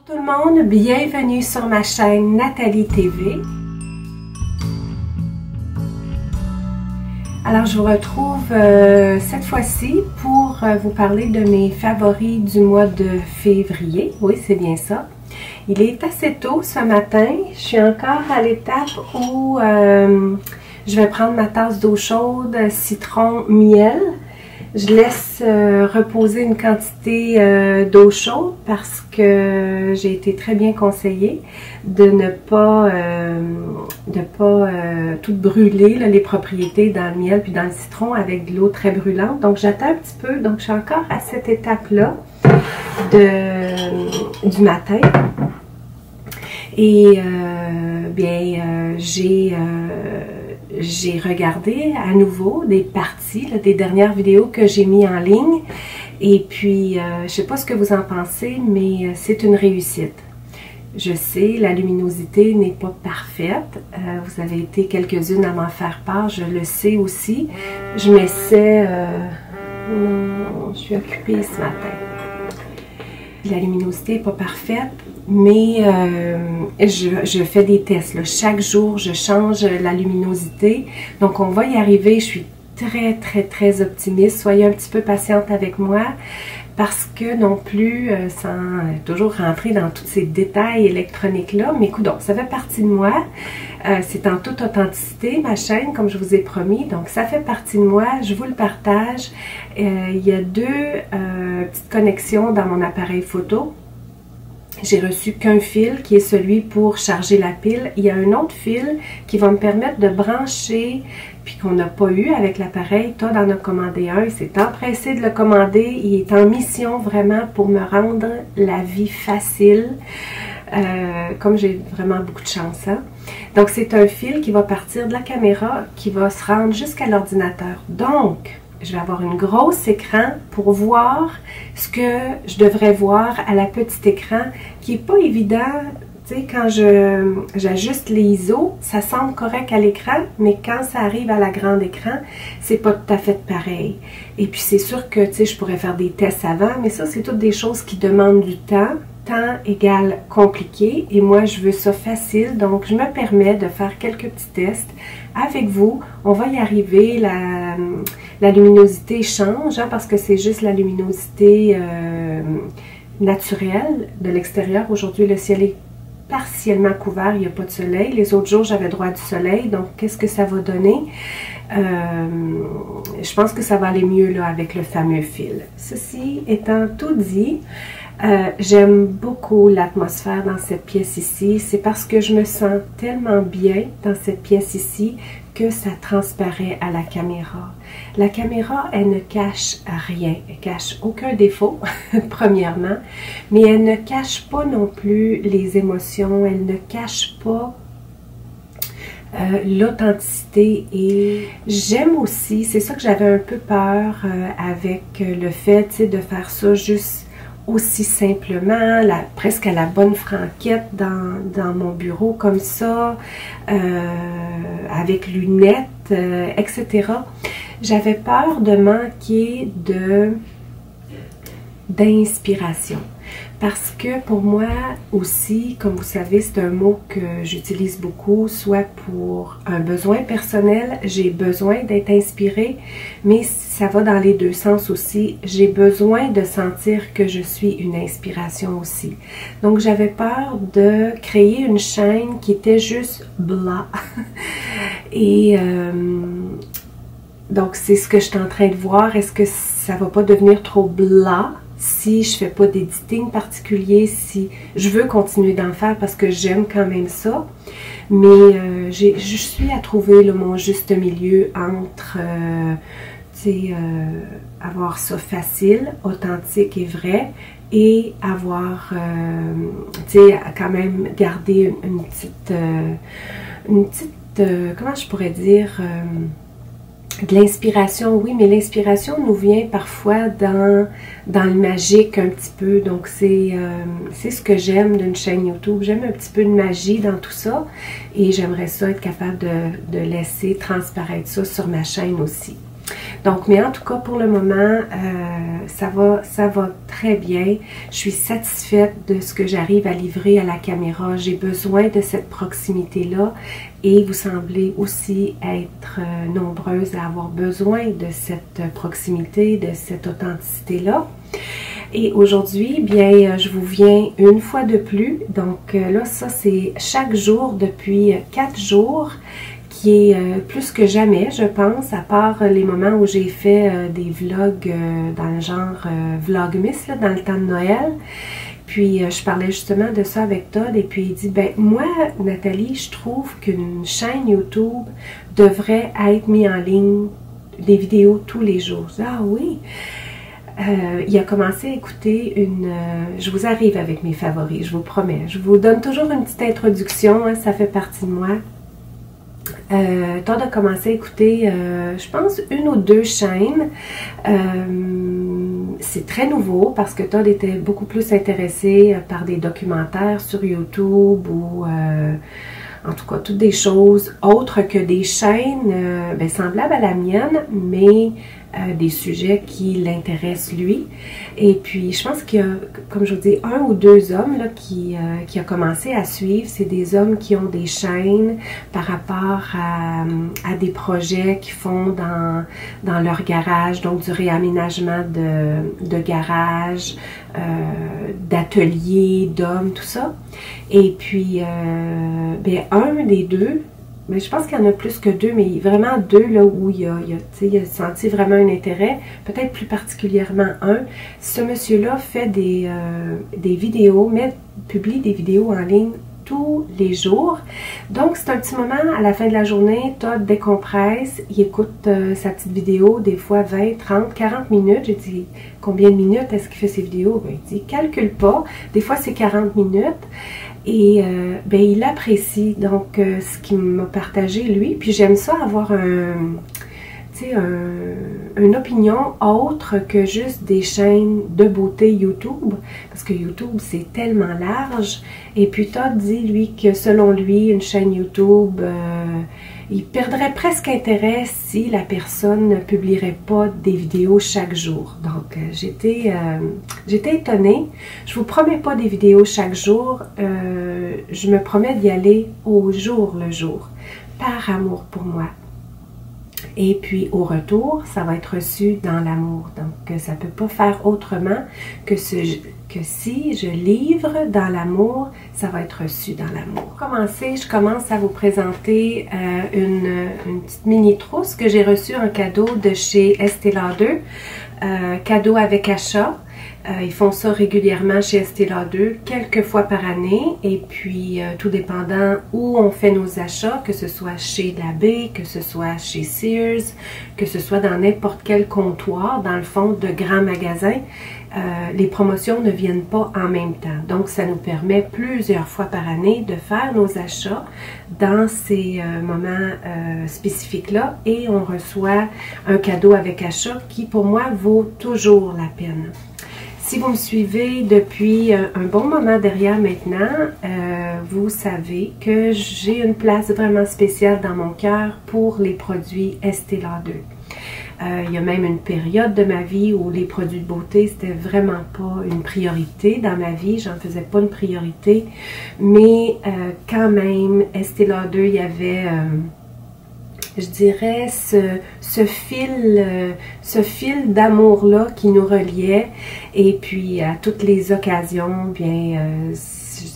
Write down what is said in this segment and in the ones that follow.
Tout le monde, bienvenue sur ma chaîne Nathalie TV. Alors je vous retrouve cette fois-ci pour vous parler de mes favoris du mois de février. Oui, c'est bien ça. Il est assez tôt ce matin. Je suis encore à l'étape où je vais prendre ma tasse d'eau chaude, citron, miel. Je laisse reposer une quantité d'eau chaude parce que j'ai été très bien conseillée de ne pas, tout brûler là, les propriétés dans le miel puis dans le citron avec de l'eau très brûlante. Donc j'attends un petit peu. Donc je suis encore à cette étape-là du matin. Et j'ai regardé à nouveau des parties, là, des dernières vidéos que j'ai mis en ligne. Et puis, je sais pas ce que vous en pensez, mais c'est une réussite. Je sais, la luminosité n'est pas parfaite. Vous avez été quelques-unes à m'en faire part, je le sais aussi. Je m'essaie... non, je suis occupée ce matin. La luminosité n'est pas parfaite, mais je fais des tests. Là. Chaque jour, je change la luminosité. Donc, on va y arriver. Je suis très optimiste. Soyez un petit peu patiente avec moi parce que non plus, sans toujours rentrer dans tous ces détails électroniques-là, mais écoute, ça fait partie de moi. C'est en toute authenticité, ma chaîne, comme je vous ai promis. Donc, ça fait partie de moi. Je vous le partage. Il y a deux petites connexions dans mon appareil photo. J'ai reçu qu'un fil qui est celui pour charger la pile. Il y a un autre fil qui va me permettre de brancher, puis qu'on n'a pas eu avec l'appareil. Todd en a commandé un. Il s'est empressé de le commander. Il est en mission vraiment pour me rendre la vie facile. Comme j'ai vraiment beaucoup de chance. Hein? Donc, c'est un fil qui va partir de la caméra, qui va se rendre jusqu'à l'ordinateur. Donc, je vais avoir un gros écran pour voir ce que je devrais voir à la petite écran, qui n'est pas évident. Tu sais, quand j'ajuste les ISO, ça semble correct à l'écran, mais quand ça arrive à la grande écran, c'est pas tout à fait pareil. Et puis, c'est sûr que, tu sais, je pourrais faire des tests avant, mais ça, c'est toutes des choses qui demandent du temps. Temps égale compliqué et moi je veux ça facile, donc je me permets de faire quelques petits tests avec vous. On va y arriver. La luminosité change hein, parce que c'est juste la luminosité naturelle de l'extérieur. Aujourd'hui le ciel est partiellement couvert, il n'y a pas de soleil. Les autres jours j'avais droit du soleil, donc qu'est-ce que ça va donner? Je pense que ça va aller mieux là avec le fameux fil. Ceci étant tout dit, j'aime beaucoup l'atmosphère dans cette pièce ici. C'est parce que je me sens tellement bien dans cette pièce ici que ça transparaît à la caméra. La caméra, elle ne cache rien. Elle cache aucun défaut, premièrement, mais elle ne cache pas non plus les émotions. Elle ne cache pas l'authenticité. Et j'aime aussi, c'est ça que j'avais un peu peur avec le fait, tu sais, de faire ça juste aussi simplement, presque à la bonne franquette dans mon bureau comme ça, avec lunettes, etc. J'avais peur de manquer d'inspiration. Parce que pour moi aussi, comme vous savez, c'est un mot que j'utilise beaucoup, soit pour un besoin personnel, j'ai besoin d'être inspirée, mais ça va dans les deux sens aussi. J'ai besoin de sentir que je suis une inspiration aussi. Donc j'avais peur de créer une chaîne qui était juste blah. Et donc c'est ce que je suis en train de voir. Est-ce que ça va pas devenir trop blah? Si je fais pas d'editing particulier, si je veux continuer d'en faire parce que j'aime quand même ça, mais je suis à trouver là, mon juste milieu entre avoir ça facile, authentique et vrai, et avoir quand même garder une petite comment je pourrais dire, de l'inspiration, oui, mais l'inspiration nous vient parfois dans le magique un petit peu. Donc, c'est ce que j'aime d'une chaîne YouTube. J'aime un petit peu de magie dans tout ça et j'aimerais ça être capable de laisser transparaître ça sur ma chaîne aussi. Donc, mais en tout cas, pour le moment, ça va très bien. Je suis satisfaite de ce que j'arrive à livrer à la caméra. J'ai besoin de cette proximité-là et vous semblez aussi être nombreuses à avoir besoin de cette proximité, de cette authenticité-là. Et aujourd'hui, bien, je vous viens une fois de plus. Donc là, ça, c'est chaque jour depuis 4 jours, qui est plus que jamais, je pense, à part les moments où j'ai fait des vlogs dans le genre Vlogmas, là, dans le temps de Noël. Puis je parlais justement de ça avec Todd et puis il dit, ben moi, Nathalie, je trouve qu'une chaîne YouTube devrait être mise en ligne, des vidéos tous les jours. Je dis, ah oui! Il a commencé à écouter je vous arrive avec mes favoris, je vous promets. Je vous donne toujours une petite introduction, hein, ça fait partie de moi. Todd a commencé à écouter, je pense, 1 ou 2 chaînes. C'est très nouveau parce que Todd était beaucoup plus intéressé par des documentaires sur YouTube ou en tout cas toutes des choses autres que des chaînes semblables à la mienne, mais des sujets qui l'intéressent lui. Et puis je pense qu'il y a, comme je vous dis, 1 ou 2 hommes là, qui a commencé à suivre. C'est des hommes qui ont des chaînes par rapport à des projets qu'ils font dans leur garage, donc du réaménagement de garage, d'ateliers, d'hommes, tout ça. Et puis un des 2, mais je pense qu'il y en a plus que 2, mais vraiment 2 là où il a senti vraiment un intérêt, peut-être plus particulièrement un. Ce monsieur-là fait des vidéos, publie des vidéos en ligne tous les jours. Donc c'est un petit moment à la fin de la journée, Todd décompresse, il écoute sa petite vidéo, des fois 20, 30, 40 minutes. J'ai dit, combien de minutes est-ce qu'il fait ses vidéos? Ben, il dit, calcule pas, des fois c'est 40 minutes. Et il apprécie donc ce qu'il m'a partagé lui. Puis j'aime ça avoir une opinion autre que juste des chaînes de beauté YouTube. Parce que YouTube, c'est tellement large. Et puis Todd dit, lui, que selon lui, une chaîne YouTube, il perdrait presque intérêt si la personne ne publierait pas des vidéos chaque jour. Donc, j'étais étonnée. Je vous promets pas des vidéos chaque jour. Je me promets d'y aller au jour le jour, par amour pour moi. Et puis, au retour, ça va être reçu dans l'amour. Donc, ça ne peut pas faire autrement que si je livre dans l'amour, ça va être reçu dans l'amour. Pour commencer, je commence à vous présenter une petite mini trousse que j'ai reçue en cadeau de chez Estée Lauder. Cadeau avec achat. Ils font ça régulièrement chez Estée Lauder, quelques fois par année. Et puis, tout dépendant où on fait nos achats, que ce soit chez Labbé, que ce soit chez Sears, que ce soit dans n'importe quel comptoir, dans le fond de grands magasins, les promotions ne viennent pas en même temps. Donc, ça nous permet plusieurs fois par année de faire nos achats dans ces moments spécifiques-là. Et on reçoit un cadeau avec achat qui, pour moi, vaut toujours la peine. Si vous me suivez depuis un bon moment derrière maintenant, vous savez que j'ai une place vraiment spéciale dans mon cœur pour les produits Estée Lauder. Il y a même une période de ma vie où les produits de beauté, c'était vraiment pas une priorité dans ma vie. J'en faisais pas une priorité. Mais quand même, Estée Lauder, il y avait... je dirais, ce fil d'amour-là qui nous reliait. Et puis, à toutes les occasions, bien,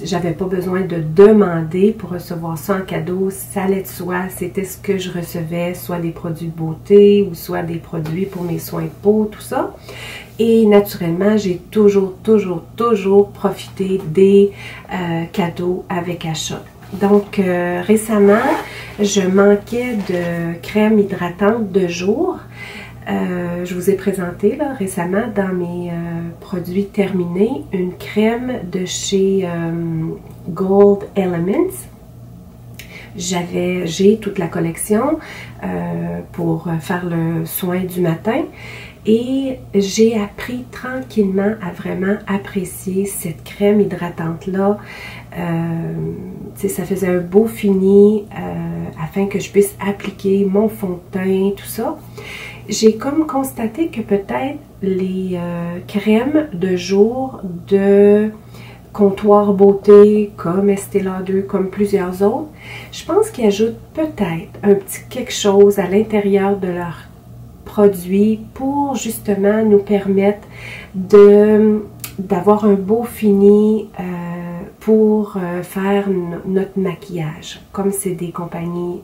j'avais pas besoin de demander pour recevoir ça en cadeau. Ça allait de soi, c'était ce que je recevais, soit des produits de beauté ou soit des produits pour mes soins de peau, tout ça. Et naturellement, j'ai toujours profité des cadeaux avec achat. Donc, récemment, je manquais de crème hydratante de jour. Je vous ai présenté là, récemment dans mes produits terminés une crème de chez Gold Elements. J'ai toute la collection pour faire le soin du matin. Et j'ai appris tranquillement à vraiment apprécier cette crème hydratante-là. Ça faisait un beau fini afin que je puisse appliquer mon fond de teint, tout ça. j'ai comme constaté que peut-être les crèmes de jour de Comptoir Beauté, comme Estée Lauder, comme plusieurs autres, je pense qu'ils ajoutent peut-être un petit quelque chose à l'intérieur de leurs produits pour justement nous permettre d'avoir un beau fini pour faire notre maquillage. Comme c'est des compagnies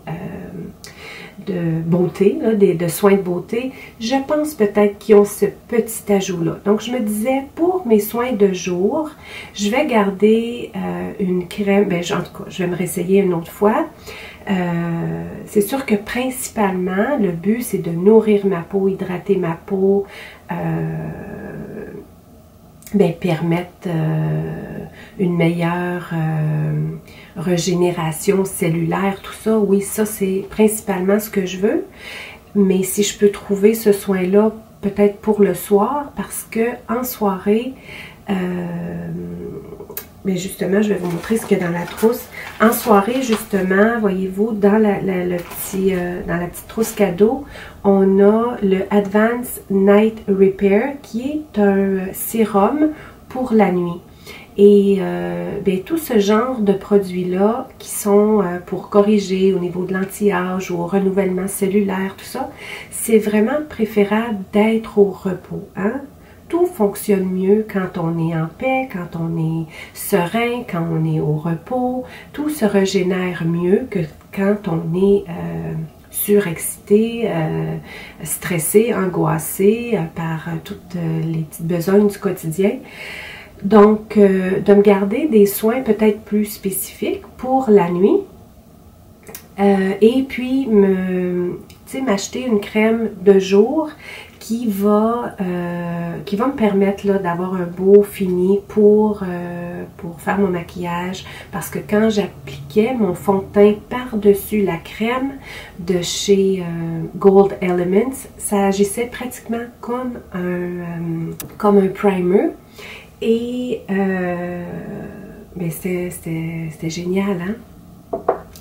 de beauté, là, de soins de beauté, je pense peut-être qu'ils ont ce petit ajout-là. Donc, je me disais, pour mes soins de jour, je vais garder une crème, ben, en tout cas, je vais me réessayer une autre fois. C'est sûr que principalement, le but, c'est de nourrir ma peau, hydrater ma peau, ben, permettre une meilleure régénération cellulaire, tout ça. Oui, ça, c'est principalement ce que je veux. Mais si je peux trouver ce soin-là, peut-être pour le soir, parce que en soirée, mais justement, je vais vous montrer ce qu'il y a dans la trousse. En soirée, justement, voyez-vous, dans la petite trousse cadeau, on a le Advanced Night Repair, qui est un sérum pour la nuit. Et bien, tout ce genre de produits-là qui sont pour corriger au niveau de l'anti-âge ou au renouvellement cellulaire, tout ça, c'est vraiment préférable d'être au repos, hein? Tout fonctionne mieux quand on est en paix, quand on est serein, quand on est au repos. Tout se régénère mieux que quand on est surexcité, stressé, angoissé par toutes les petites besognes du quotidien. Donc, de me garder des soins peut-être plus spécifiques pour la nuit. Et puis, m'acheter une crème de jour qui va me permettre d'avoir un beau fini pour faire mon maquillage. Parce que quand j'appliquais mon fond de teint par-dessus la crème de chez Gold Elements, ça agissait pratiquement comme un primer. Et ben c'était génial, hein?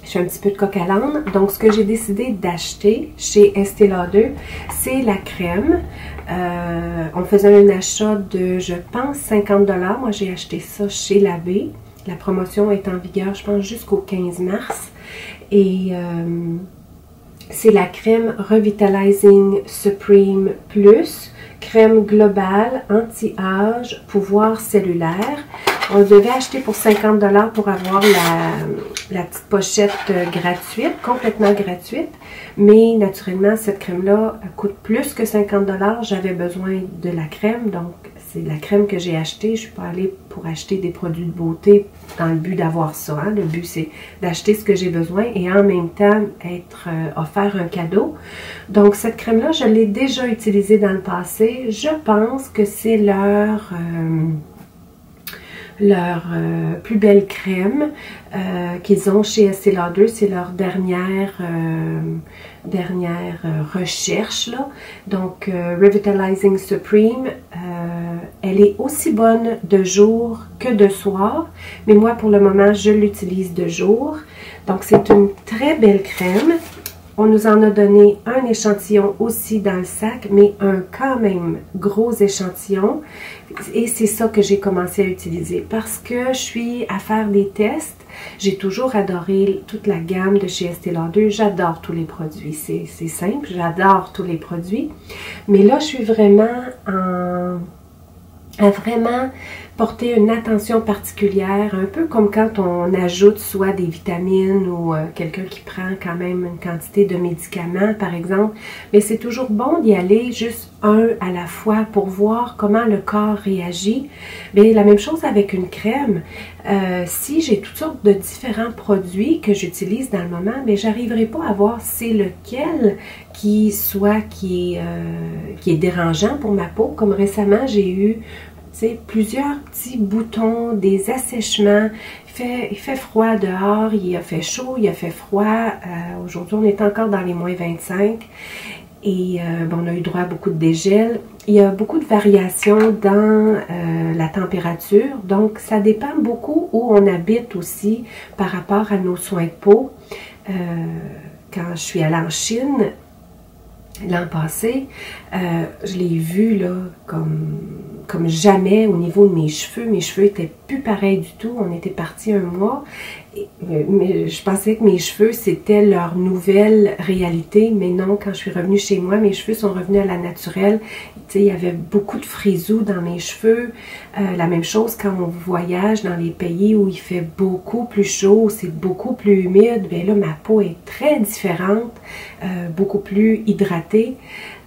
Je suis un petit peu de coq à l'âne. Donc, ce que j'ai décidé d'acheter chez Estée Lauder, c'est la crème. On faisait un achat de, je pense, 50 $. Moi, j'ai acheté ça chez Labbé. La promotion est en vigueur, je pense, jusqu'au 15 mars. Et c'est la crème Revitalizing Supreme Plus. Crème globale, anti-âge, pouvoir cellulaire. On devait acheter pour 50 $ pour avoir la petite pochette gratuite, complètement gratuite. Mais naturellement, cette crème-là coûte plus que 50 $. J'avais besoin de la crème, donc c'est la crème que j'ai achetée. Je ne suis pas allée pour acheter des produits de beauté dans le but d'avoir ça, hein. Le but, c'est d'acheter ce que j'ai besoin et en même temps être offert un cadeau. Donc, cette crème-là, je l'ai déjà utilisée dans le passé. Je pense que c'est leur plus belle crème qu'ils ont chez Estée Lauder. C'est leur dernière recherche, là. Donc, Revitalizing Supreme, elle est aussi bonne de jour que de soir, mais moi, pour le moment, je l'utilise de jour. Donc, c'est une très belle crème. On nous en a donné un échantillon aussi dans le sac, mais un quand même gros échantillon. Et c'est ça que j'ai commencé à utiliser parce que je suis à faire des tests. J'ai toujours adoré toute la gamme de chez Estée Lauder. J'adore tous les produits. C'est simple, j'adore tous les produits. Mais là, je suis vraiment à vraiment porter une attention particulière, un peu comme quand on ajoute soit des vitamines ou quelqu'un qui prend quand même une quantité de médicaments, par exemple. Mais c'est toujours bon d'y aller juste un à la fois pour voir comment le corps réagit. Bien, la même chose avec une crème. Si j'ai toutes sortes de différents produits que j'utilise dans le moment, mais j'arriverai pas à voir c'est lequel qui est dérangeant pour ma peau. Comme récemment, j'ai eu plusieurs petits boutons, des assèchements. Il fait froid dehors, il a fait chaud, il a fait froid. Aujourd'hui, on est encore dans les moins 25. Et bon, on a eu droit à beaucoup de dégel. Il y a beaucoup de variations dans la température. Donc, ça dépend beaucoup où on habite aussi par rapport à nos soins de peau. Quand je suis allée en Chine, l'an passé, je l'ai vu là comme jamais au niveau de mes cheveux. Mes cheveux étaient plus pareils du tout. On était parti un mois. Mais je pensais que mes cheveux, c'était leur nouvelle réalité. Mais non, quand je suis revenue chez moi, mes cheveux sont revenus à la naturelle. Tu sais, il y avait beaucoup de frisous dans mes cheveux. La même chose quand on voyage dans les pays où il fait beaucoup plus chaud, c'est beaucoup plus humide. Bien là, ma peau est très différente, beaucoup plus hydratée.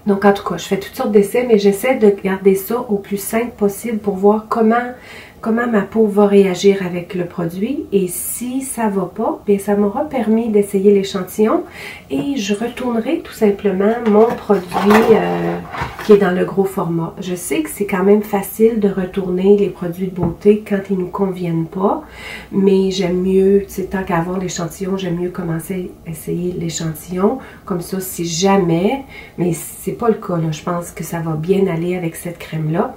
Donc, en tout cas, je fais toutes sortes d'essais, mais j'essaie de garder ça au plus simple possible pour voir comment ma peau va réagir avec le produit. Et si ça va pas, bien, ça m'aura permis d'essayer l'échantillon et je retournerai tout simplement mon produit qui est dans le gros format. Je sais que c'est quand même facile de retourner les produits de beauté quand ils nous conviennent pas, mais j'aime mieux, tu sais, tant qu'à avoir l'échantillon, j'aime mieux commencer à essayer l'échantillon. Comme ça, si jamais, mais c'est pas le cas, là, je pense que ça va bien aller avec cette crème-là.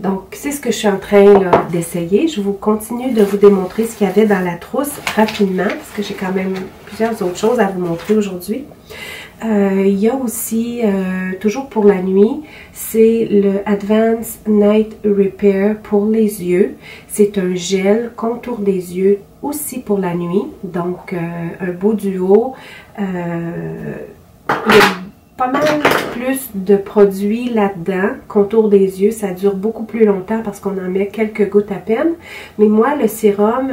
Donc, c'est ce que je suis en train d'essayer. Je vous continue de vous démontrer ce qu'il y avait dans la trousse rapidement, parce que j'ai quand même plusieurs autres choses à vous montrer aujourd'hui. Il y a aussi, toujours pour la nuit, c'est le Advanced Night Repair pour les yeux. C'est un gel contour des yeux aussi pour la nuit. Donc, un beau duo. Il y a pas mal plus de produits là-dedans, contour des yeux, ça dure beaucoup plus longtemps parce qu'on en met quelques gouttes à peine, mais moi le sérum,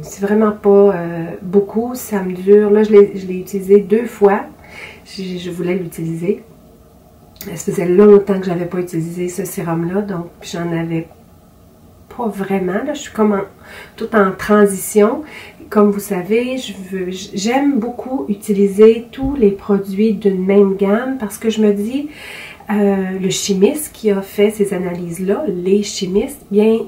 c'est vraiment pas beaucoup, ça me dure, là je l'ai utilisé 2 fois, je voulais l'utiliser, ça faisait longtemps que j'avais pas utilisé ce sérum-là, donc j'en avais pas vraiment, là je suis comme tout en transition. Comme vous savez, j'aime beaucoup utiliser tous les produits d'une même gamme parce que je me dis, le chimiste qui a fait ces analyses-là, les chimistes, bien,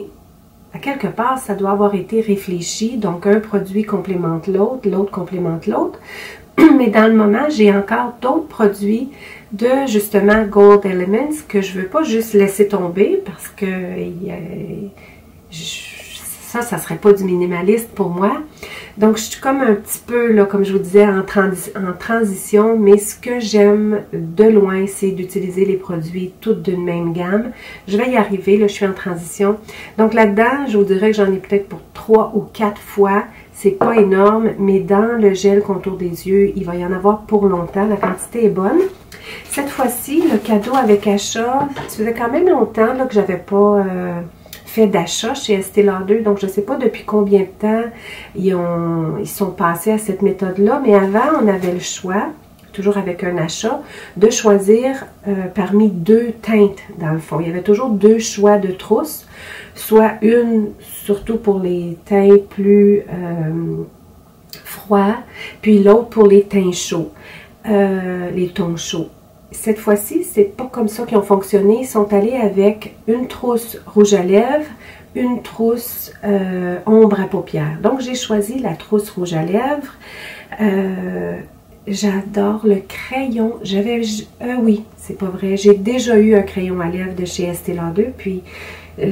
à quelque part, ça doit avoir été réfléchi. Donc, un produit complémente l'autre, l'autre complémente l'autre. Mais dans le moment, j'ai encore d'autres produits de, justement, Gold Elements que je ne veux pas juste laisser tomber parce que ça serait pas du minimaliste pour moi. Donc, je suis comme un petit peu, là, comme je vous disais, en transition, mais ce que j'aime de loin, c'est d'utiliser les produits toutes d'une même gamme. Je vais y arriver, là, je suis en transition. Donc, là-dedans, je vous dirais que j'en ai peut-être pour 3 ou 4 fois. C'est pas énorme, mais dans le gel contour des yeux, il va y en avoir pour longtemps. La quantité est bonne. Cette fois-ci, le cadeau avec achat, ça faisait quand même longtemps là, que j'avais pas... d'achat chez Estée Lauder, donc je ne sais pas depuis combien de temps ils sont passés à cette méthode-là, mais avant, on avait le choix, toujours avec un achat, de choisir parmi 2 teintes, dans le fond. Il y avait toujours 2 choix de trousses, soit une, surtout pour les teints plus froids, puis l'autre pour les teints chauds, les tons chauds. Cette fois-ci, c'est pas comme ça qu'ils ont fonctionné. Ils sont allés avec une trousse rouge à lèvres, une trousse ombre à paupières. Donc, j'ai choisi la trousse rouge à lèvres. J'adore le crayon. Oui, c'est pas vrai. J'ai déjà eu un crayon à lèvres de chez Estée Lauder, puis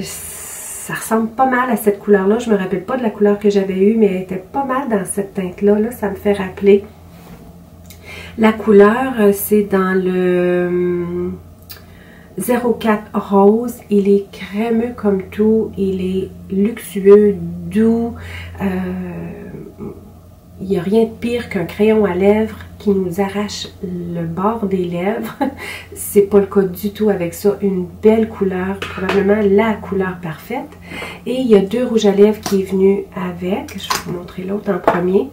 ça ressemble pas mal à cette couleur-là. Je me rappelle pas de la couleur que j'avais eue, mais elle était pas mal dans cette teinte-là. Là, ça me fait rappeler. La couleur, c'est dans le 04 rose. Il est crémeux comme tout. Il est luxueux, doux. Il n'y a rien de pire qu'un crayon à lèvres qui nous arrache le bord des lèvres. C'est pas le cas du tout avec ça. Une belle couleur, probablement la couleur parfaite. Et il y a 2 rouges à lèvres qui est venu avec. Je vais vous montrer l'autre en premier.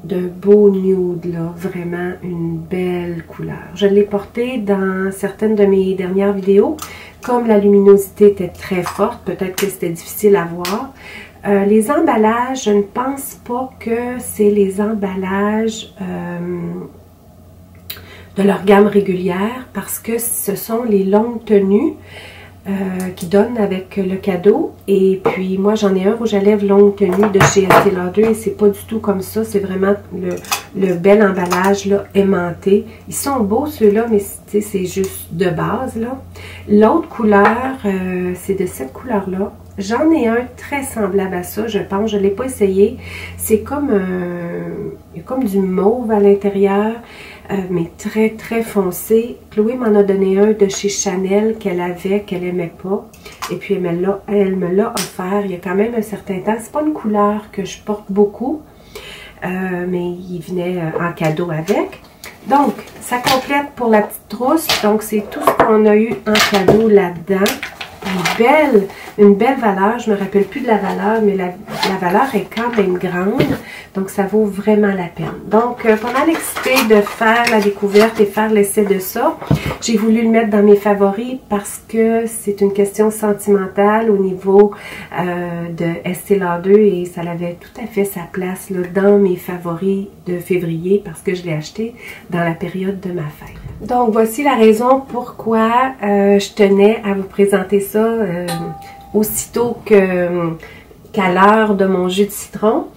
D'un beau nude, là, vraiment une belle couleur. Je l'ai porté dans certaines de mes dernières vidéos. Comme la luminosité était très forte, peut-être que c'était difficile à voir. Les emballages, je ne pense pas que c'est les emballages de leur gamme régulière parce que ce sont les longues tenues qui donnent avec le cadeau. Et puis moi j'en ai un rouge à lèvres longue tenue de chez Estée Lauder et c'est pas du tout comme ça, c'est vraiment le bel emballage là, aimanté. Ils sont beaux ceux-là, mais c'est juste de base là. L'autre couleur, c'est de cette couleur-là. J'en ai un très semblable à ça, je pense. Je ne l'ai pas essayé. C'est comme, il y a comme du mauve à l'intérieur. mais très très foncé. Chloé m'en a donné un de chez Chanel qu'elle avait, qu'elle aimait pas. Et puis elle me l'a offert il y a quand même un certain temps. C'est pas une couleur que je porte beaucoup, mais il venait en cadeau avec. Donc, ça complète pour la petite trousse. Donc, c'est tout ce qu'on a eu en cadeau là-dedans. Une belle valeur. Je me rappelle plus de la valeur, mais la valeur est quand même grande. Donc, ça vaut vraiment la peine. Donc, pas mal excitée de faire la découverte et faire l'essai de ça. J'ai voulu le mettre dans mes favoris parce que c'est une question sentimentale au niveau de Estée Lauder et ça avait tout à fait sa place là, dans mes favoris de février parce que je l'ai acheté dans la période de ma fête. Donc, voici la raison pourquoi je tenais à vous présenter ça aussitôt qu'à l'heure de mon jus de citron.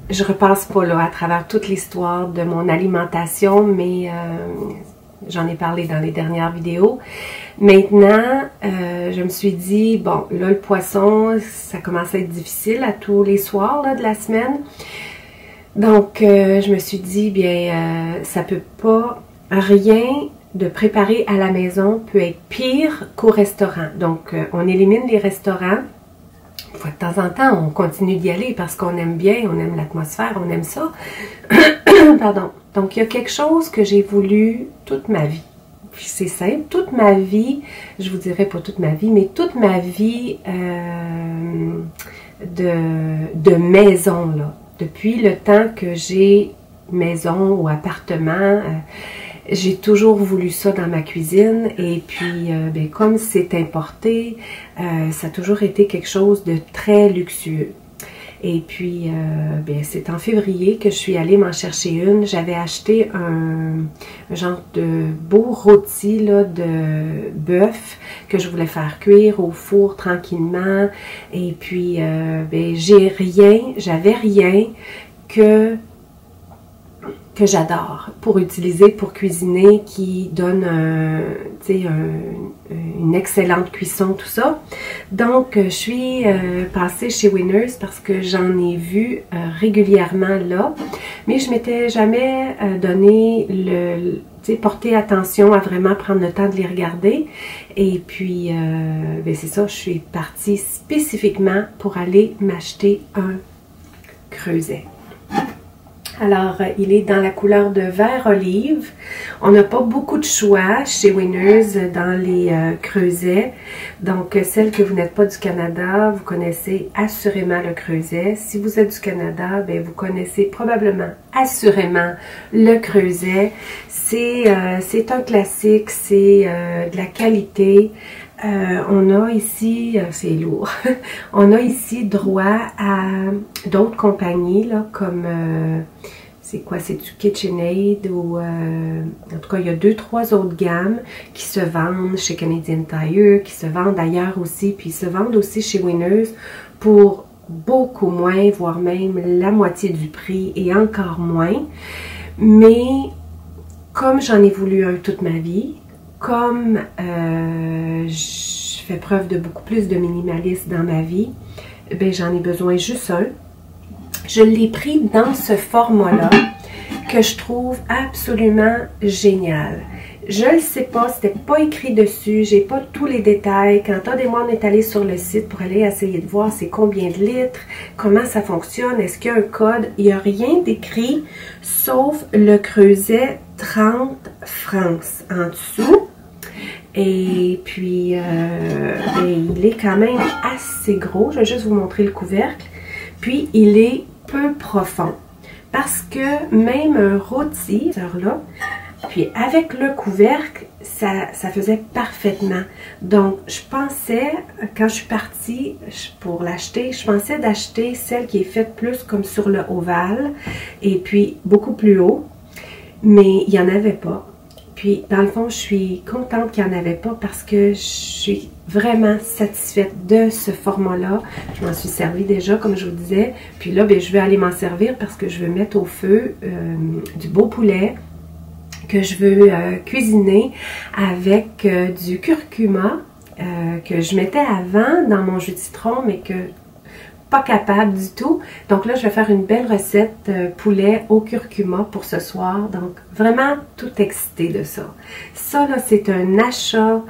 Je repasse pas là à travers toute l'histoire de mon alimentation, mais j'en ai parlé dans les dernières vidéos. Maintenant, je me suis dit, bon, là le poisson, ça commence à être difficile à tous les soirs là, de la semaine. Donc, je me suis dit, bien, ça peut pas, rien de préparer à la maison peut être pire qu'au restaurant. Donc, on élimine les restaurants. De temps en temps, on continue d'y aller parce qu'on aime bien, on aime l'atmosphère, on aime ça. Pardon. Donc, il y a quelque chose que j'ai voulu toute ma vie. Puis c'est simple, toute ma vie, je vous dirais pas toute ma vie, mais toute ma vie de maison, là. Depuis le temps que j'ai maison ou appartement, j'ai toujours voulu ça dans ma cuisine et puis ben, comme c'est importé, ça a toujours été quelque chose de très luxueux. Et puis ben, c'est en février que je suis allée m'en chercher une. J'avais acheté un genre de beau rôti là, de bœuf que je voulais faire cuire au four tranquillement. Et puis ben, j'avais rien que j'adore pour utiliser, pour cuisiner, qui donne une excellente cuisson, tout ça. Donc, je suis passée chez Winners parce que j'en ai vu régulièrement là, mais je m'étais jamais donné porté attention à vraiment prendre le temps de les regarder. Et puis, ben c'est ça, je suis partie spécifiquement pour aller m'acheter un creuset. Alors, il est dans la couleur de vert olive. On n'a pas beaucoup de choix chez Winners dans les creusets. Donc, celle que vous n'êtes pas du Canada, vous connaissez assurément le creuset. Si vous êtes du Canada, ben, vous connaissez probablement assurément le creuset. C'est un classique, c'est de la qualité. On a ici, c'est lourd, on a ici droit à d'autres compagnies, là, comme, c'est quoi, c'est du KitchenAid ou, en tout cas, il y a 2-3 autres gammes qui se vendent chez Canadian Tire, qui se vendent ailleurs aussi, puis ils se vendent aussi chez Winners pour beaucoup moins, voire même la moitié du prix et encore moins. Mais, comme j'en ai voulu un toute ma vie, comme je fais preuve de beaucoup plus de minimalisme dans ma vie, ben j'en ai besoin juste un. Je l'ai pris dans ce format-là que je trouve absolument génial. Je ne sais pas, c'était pas écrit dessus, j'ai pas tous les détails. Quand Todd et moi on est allé sur le site pour aller essayer de voir c'est combien de litres, comment ça fonctionne, est-ce qu'il y a un code, il n'y a rien d'écrit sauf le creuset 30 France en dessous. Et puis, il est quand même assez gros. Je vais juste vous montrer le couvercle. Puis, il est peu profond. Parce que même un rôti, là, puis avec le couvercle, ça faisait parfaitement. Donc, je pensais, quand je suis partie pour l'acheter, je pensais d'acheter celle qui est faite plus comme sur le ovale. Et puis, beaucoup plus haut. Mais il n'y en avait pas. Puis, dans le fond, je suis contente qu'il n'y en avait pas parce que je suis vraiment satisfaite de ce format-là. Je m'en suis servi déjà, comme je vous disais. Puis là, ben, je vais aller m'en servir parce que je veux mettre au feu du beau poulet que je veux cuisiner avec du curcuma que je mettais avant dans mon jus de citron, mais que pas capable du tout. Donc là, je vais faire une belle recette poulet au curcuma pour ce soir. Donc vraiment tout excité de ça. Ça là, c'est un achat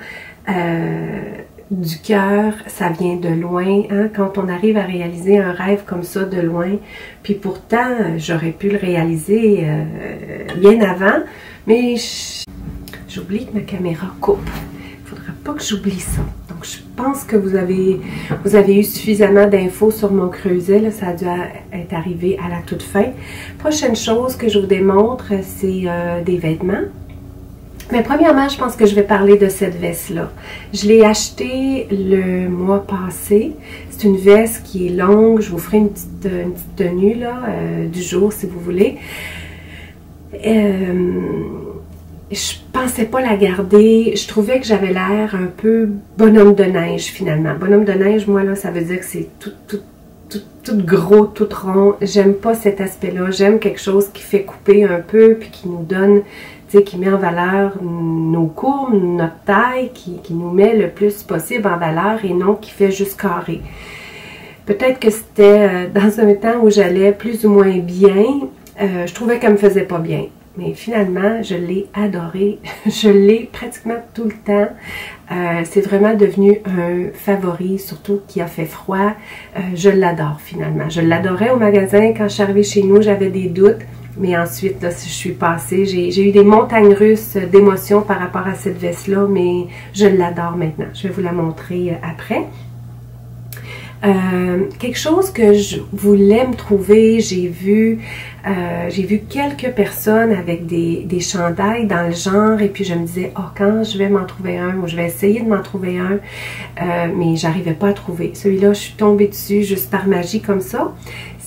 du cœur, ça vient de loin, hein? Quand on arrive à réaliser un rêve comme ça de loin, puis pourtant, j'aurais pu le réaliser bien avant, mais j'oublie que ma caméra coupe. Il ne faudra pas que j'oublie ça. Donc, je pense que vous avez eu suffisamment d'infos sur mon creuset, là, ça a dû être arrivé à la toute fin. Prochaine chose que je vous démontre, c'est des vêtements. Mais premièrement, je pense que je vais parler de cette veste-là. Je l'ai achetée le mois passé. C'est une veste qui est longue. Je vous ferai une petite tenue là, du jour si vous voulez. Je pensais pas la garder. Je trouvais que j'avais l'air un peu bonhomme de neige finalement. Bonhomme de neige, moi là, ça veut dire que c'est tout gros, tout rond. J'aime pas cet aspect-là. J'aime quelque chose qui fait couper un peu puis qui nous donne... qui met en valeur nos courbes, notre taille, qui nous met le plus possible en valeur et non qui fait juste carré. Peut-être que c'était dans un temps où j'allais plus ou moins bien, je trouvais qu'elle me faisait pas bien. Mais finalement, je l'ai adorée. Je l'ai pratiquement tout le temps. C'est vraiment devenu un favori, surtout qu'il a fait froid. Je l'adore finalement. Je l'adorais au magasin. Quand je suis arrivée chez nous, j'avais des doutes. Mais ensuite, là, je suis passée, j'ai eu des montagnes russes d'émotions par rapport à cette veste-là, mais je l'adore maintenant. Je vais vous la montrer après. Quelque chose que je voulais me trouver, j'ai vu quelques personnes avec des chandails dans le genre, et puis je me disais, oh, quand je vais m'en trouver un, ou je vais essayer de m'en trouver un, mais j'arrivais pas à trouver. Celui-là, je suis tombée dessus juste par magie comme ça.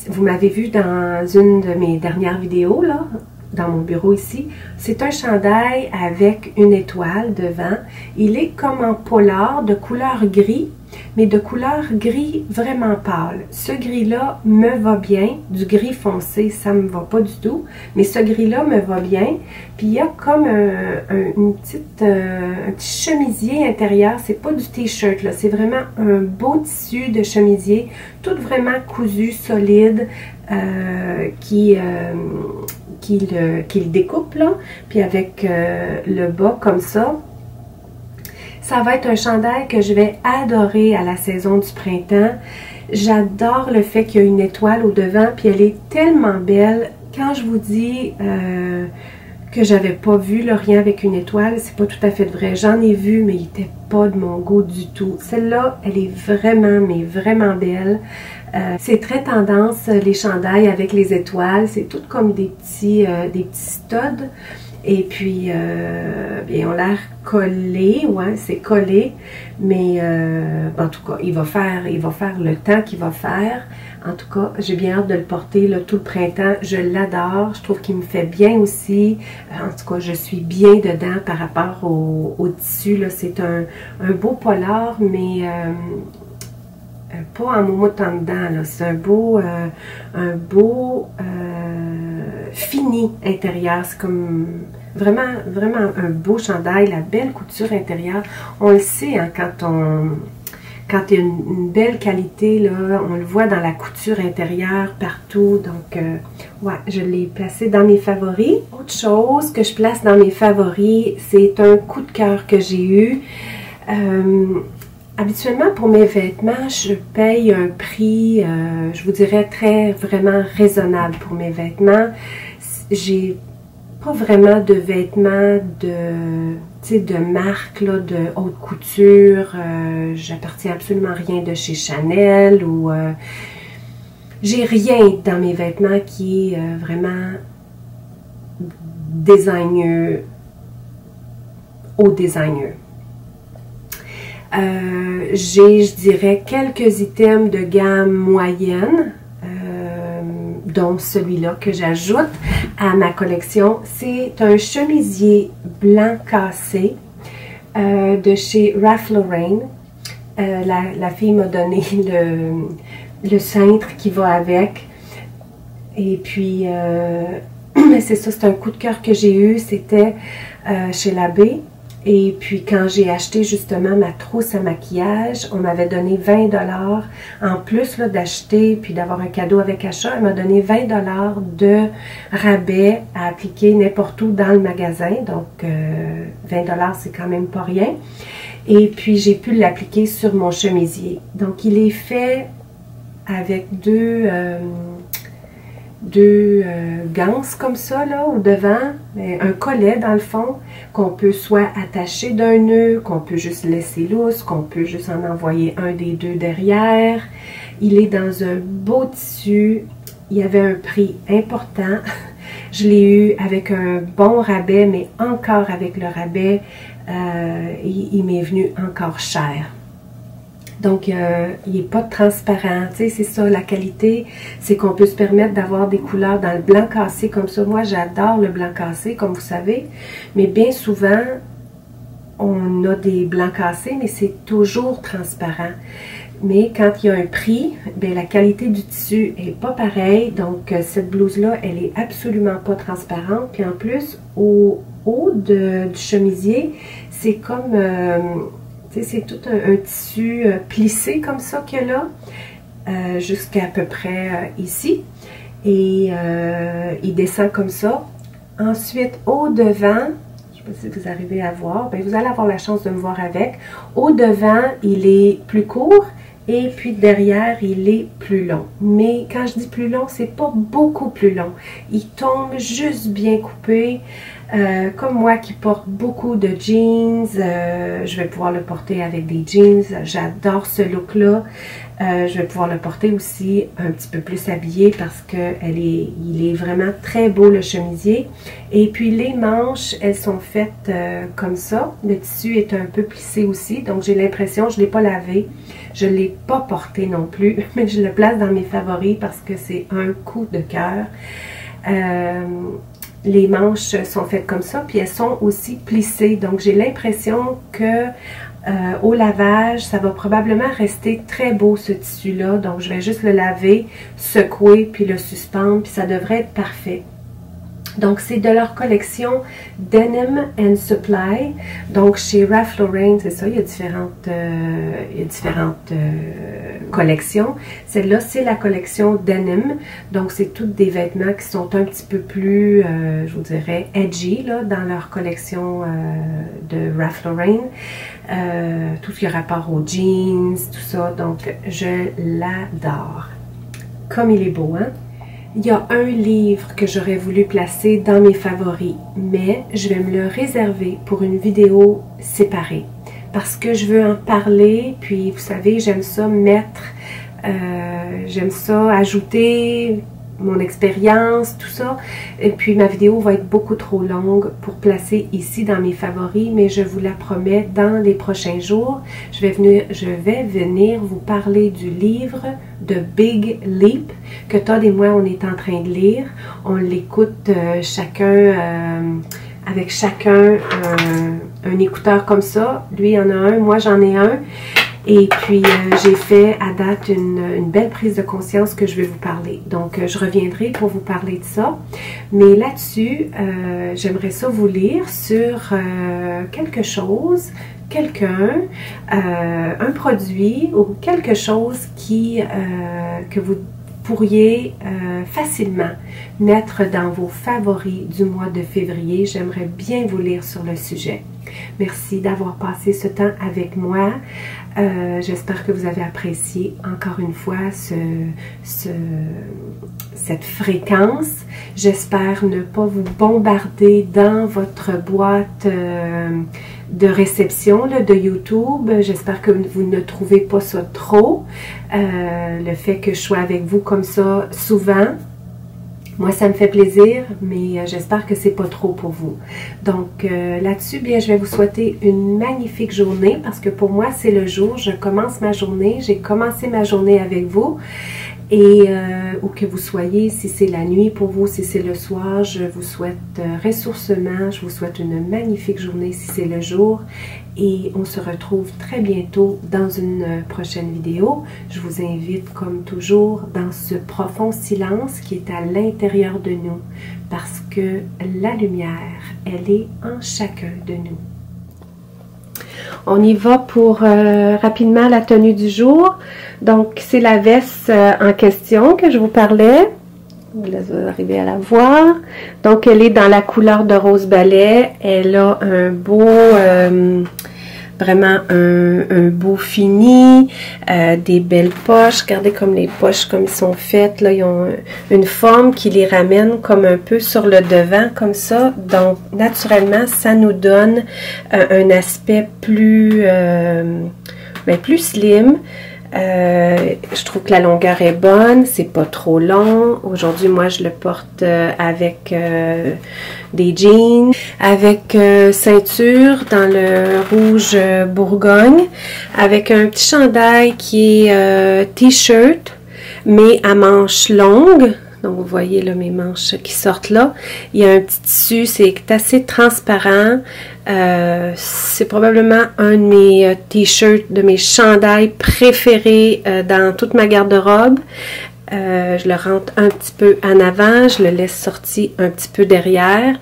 Vous m'avez vu dans une de mes dernières vidéos, là, dans mon bureau ici. C'est un chandail avec une étoile devant. Il est comme en polar de couleur gris, mais de couleur gris vraiment pâle. Ce gris-là me va bien. Du gris foncé, ça me va pas du tout. Mais ce gris-là me va bien. Puis il y a comme un petit chemisier intérieur. C'est pas du t-shirt, là. C'est vraiment un beau tissu de chemisier. Tout vraiment cousu, solide, qui le découpe, là. Puis avec le bas comme ça. Ça va être un chandail que je vais adorer à la saison du printemps. J'adore le fait qu'il y a une étoile au devant, puis elle est tellement belle. Quand je vous dis que j'avais pas vu le rien avec une étoile, c'est pas tout à fait vrai. J'en ai vu, mais il était pas de mon goût du tout. Celle-là, elle est vraiment, mais vraiment belle. C'est très tendance, les chandails avec les étoiles. C'est tout comme des petits studs. Et puis, bien, on l'air collé, ouais, c'est collé, mais en tout cas, il va faire le temps qu'il va faire. En tout cas, j'ai bien hâte de le porter là, tout le printemps. Je l'adore, je trouve qu'il me fait bien aussi. En tout cas, je suis bien dedans par rapport au tissu. C'est un beau polar, mais pas en moumoute en dedans. C'est un beau fini intérieur. C'est comme vraiment un beau chandail, la belle couture intérieure. On le sait hein, quand il y a une belle qualité, là, on le voit dans la couture intérieure partout. Donc, ouais, je l'ai placé dans mes favoris. Autre chose que je place dans mes favoris, c'est un coup de cœur que j'ai eu. Habituellement, pour mes vêtements, je paye un prix, je vous dirais, vraiment raisonnable pour mes vêtements. J'ai pas vraiment de vêtements de marque, là, de haute couture. J'appartiens absolument rien de chez Chanel ou... j'ai rien dans mes vêtements qui est vraiment designer, haut designer. J'ai, je dirais, quelques items de gamme moyenne, dont celui-là que j'ajoute à ma collection. C'est un chemisier blanc cassé de chez Ralph Lauren. La fille m'a donné le cintre qui va avec. Et puis, c'est ça, c'est un coup de cœur que j'ai eu. C'était chez l'abbé. Et puis quand j'ai acheté justement ma trousse à maquillage, on m'avait donné 20 $. En plus d'acheter puis d'avoir un cadeau avec achat, elle m'a donné 20 $ de rabais à appliquer n'importe où dans le magasin. Donc 20 $, c'est quand même pas rien. Et puis j'ai pu l'appliquer sur mon chemisier. Donc il est fait avec deux ganses comme ça là au devant, un collet dans le fond qu'on peut soit attacher d'un nœud, qu'on peut juste laisser lousse, qu'on peut juste en envoyer un des deux derrière. Il est dans un beau tissu, il y avait un prix important. Je l'ai eu avec un bon rabais, mais encore avec le rabais, il m'est venu encore cher. Donc, il n'est pas transparent. Tu sais, c'est ça, la qualité, c'est qu'on peut se permettre d'avoir des couleurs dans le blanc cassé comme ça. Moi, j'adore le blanc cassé, comme vous savez. Mais bien souvent, on a des blancs cassés, mais c'est toujours transparent. Mais quand il y a un prix, bien, la qualité du tissu n'est pas pareille. Donc, cette blouse-là, elle est absolument pas transparente. Puis en plus, au haut du chemisier, c'est comme... c'est tout un tissu plissé comme ça qu'il y a là, jusqu'à peu près ici. Et il descend comme ça. Ensuite, au devant, je ne sais pas si vous arrivez à voir, bien, vous allez avoir la chance de me voir avec. Au devant, il est plus court. Et puis derrière, il est plus long. Mais quand je dis plus long, c'est pas beaucoup plus long. Il tombe juste bien coupé. Comme moi qui porte beaucoup de jeans, je vais pouvoir le porter avec des jeans. J'adore ce look-là. Je vais pouvoir le porter aussi un petit peu plus habillé parce que il est vraiment très beau le chemisier. Et puis les manches, elles sont faites comme ça. Le tissu est un peu plissé aussi, donc j'ai l'impression, je ne l'ai pas lavé. Je ne l'ai pas porté non plus, mais je le place dans mes favoris parce que c'est un coup de cœur. Les manches sont faites comme ça, puis elles sont aussi plissées. Donc j'ai l'impression que au lavage, ça va probablement rester très beau ce tissu-là. Donc je vais juste le laver, secouer, puis le suspendre, puis ça devrait être parfait. Donc, c'est de leur collection Denim and Supply. Donc, chez Ralph Lauren, c'est ça, il y a différentes collections. Celle-là, c'est la collection Denim. Donc, c'est toutes des vêtements qui sont un petit peu plus, je vous dirais, edgy, là, dans leur collection de Ralph Lauren. Tout ce qui a rapport aux jeans, tout ça. Donc, je l'adore. Comme il est beau, hein? Il y a un livre que j'aurais voulu placer dans mes favoris, mais je vais me le réserver pour une vidéo séparée. Parce que je veux en parler, puis vous savez, j'aime ça j'aime ça ajouter mon expérience, tout ça. Et puis ma vidéo va être beaucoup trop longue pour placer ici dans mes favoris, mais je vous la promets, dans les prochains jours, je vais venir vous parler du livre de Big Leap que Todd et moi on est en train de lire. On l'écoute avec chacun un écouteur comme ça. Lui il en a un, moi j'en ai un. Et puis, j'ai fait à date une belle prise de conscience que je vais vous parler. Donc, je reviendrai pour vous parler de ça. Mais là-dessus, j'aimerais ça vous lire sur quelque chose, quelqu'un, un produit ou quelque chose que vous pourriez facilement mettre dans vos favoris du mois de février. J'aimerais bien vous lire sur le sujet. Merci d'avoir passé ce temps avec moi. J'espère que vous avez apprécié encore une fois cette fréquence. J'espère ne pas vous bombarder dans votre boîte de réception là, de YouTube. J'espère que vous ne trouvez pas ça trop. Le fait que je sois avec vous comme ça souvent. Moi, ça me fait plaisir, mais j'espère que c'est pas trop pour vous. Donc, là-dessus, bien, je vais vous souhaiter une magnifique journée parce que pour moi, c'est le jour. Je commence ma journée. J'ai commencé ma journée avec vous. Et où que vous soyez, si c'est la nuit pour vous, si c'est le soir, je vous souhaite ressourcement. Je vous souhaite une magnifique journée si c'est le jour. Et on se retrouve très bientôt dans une prochaine vidéo. Je vous invite, comme toujours, dans ce profond silence qui est à l'intérieur de nous. Parce que la lumière, elle est en chacun de nous. On y va pour rapidement la tenue du jour. Donc, c'est la veste en question que je vous parlais. Vous arrivez à la voir. Donc, elle est dans la couleur de rose balai. Elle a un beau, vraiment un beau fini, des belles poches. Regardez comme les poches, comme ils sont faites. Là, ils ont une forme qui les ramène comme un peu sur le devant, comme ça. Donc, naturellement, ça nous donne un aspect plus, plus slim. Je trouve que la longueur est bonne, c'est pas trop long. Aujourd'hui, moi, je le porte avec des jeans, avec ceinture dans le rouge Bourgogne, avec un petit chandail qui est t-shirt, mais à manches longues. Donc, vous voyez là mes manches qui sortent là. Il y a un petit tissu, c'est assez transparent. C'est probablement un de mes t-shirts, de mes chandails préférés dans toute ma garde-robe. Je le rentre un petit peu en avant, je le laisse sorti un petit peu derrière.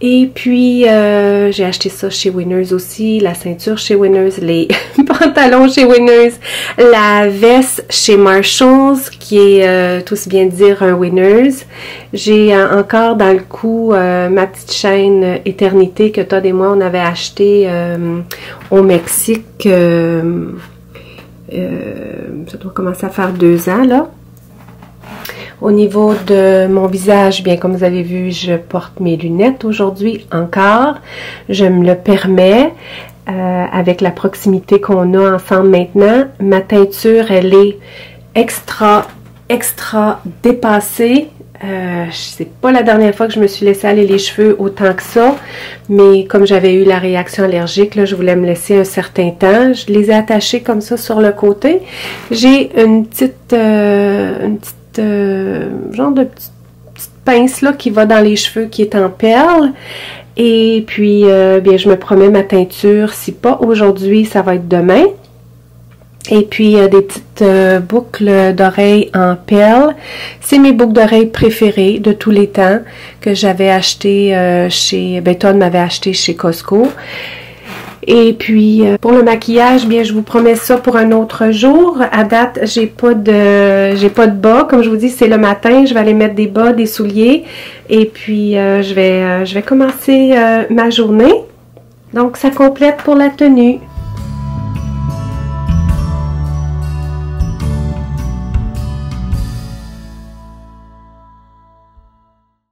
Et puis, j'ai acheté ça chez Winners aussi, la ceinture chez Winners, les pantalons chez Winners, la veste chez Marshalls, qui est tout aussi bien dire un Winners. J'ai encore dans le cou ma petite chaîne Éternité que Todd et moi, on avait acheté au Mexique. Ça doit commencer à faire 2 ans, là. Au niveau de mon visage, bien comme vous avez vu, je porte mes lunettes aujourd'hui encore. Je me le permets avec la proximité qu'on a ensemble maintenant. Ma teinture, elle est extra dépassée. C'est pas la dernière fois que je me suis laissé aller les cheveux autant que ça, mais comme j'avais eu la réaction allergique, là, je voulais me laisser un certain temps. Je les ai attachés comme ça sur le côté. J'ai une petite genre de petite pince là qui va dans les cheveux qui est en perles. Et puis bien je me promets ma teinture, si pas aujourd'hui, ça va être demain. Et puis des petites boucles d'oreilles en perles. C'est mes boucles d'oreilles préférées de tous les temps que j'avais acheté chez Todd m'avait acheté chez Costco. Et puis, pour le maquillage, bien, je vous promets ça pour un autre jour. À date, j'ai pas de bas. Comme je vous dis, c'est le matin. Je vais aller mettre des bas, des souliers. Et puis, je vais commencer ma journée. Donc, ça complète pour la tenue.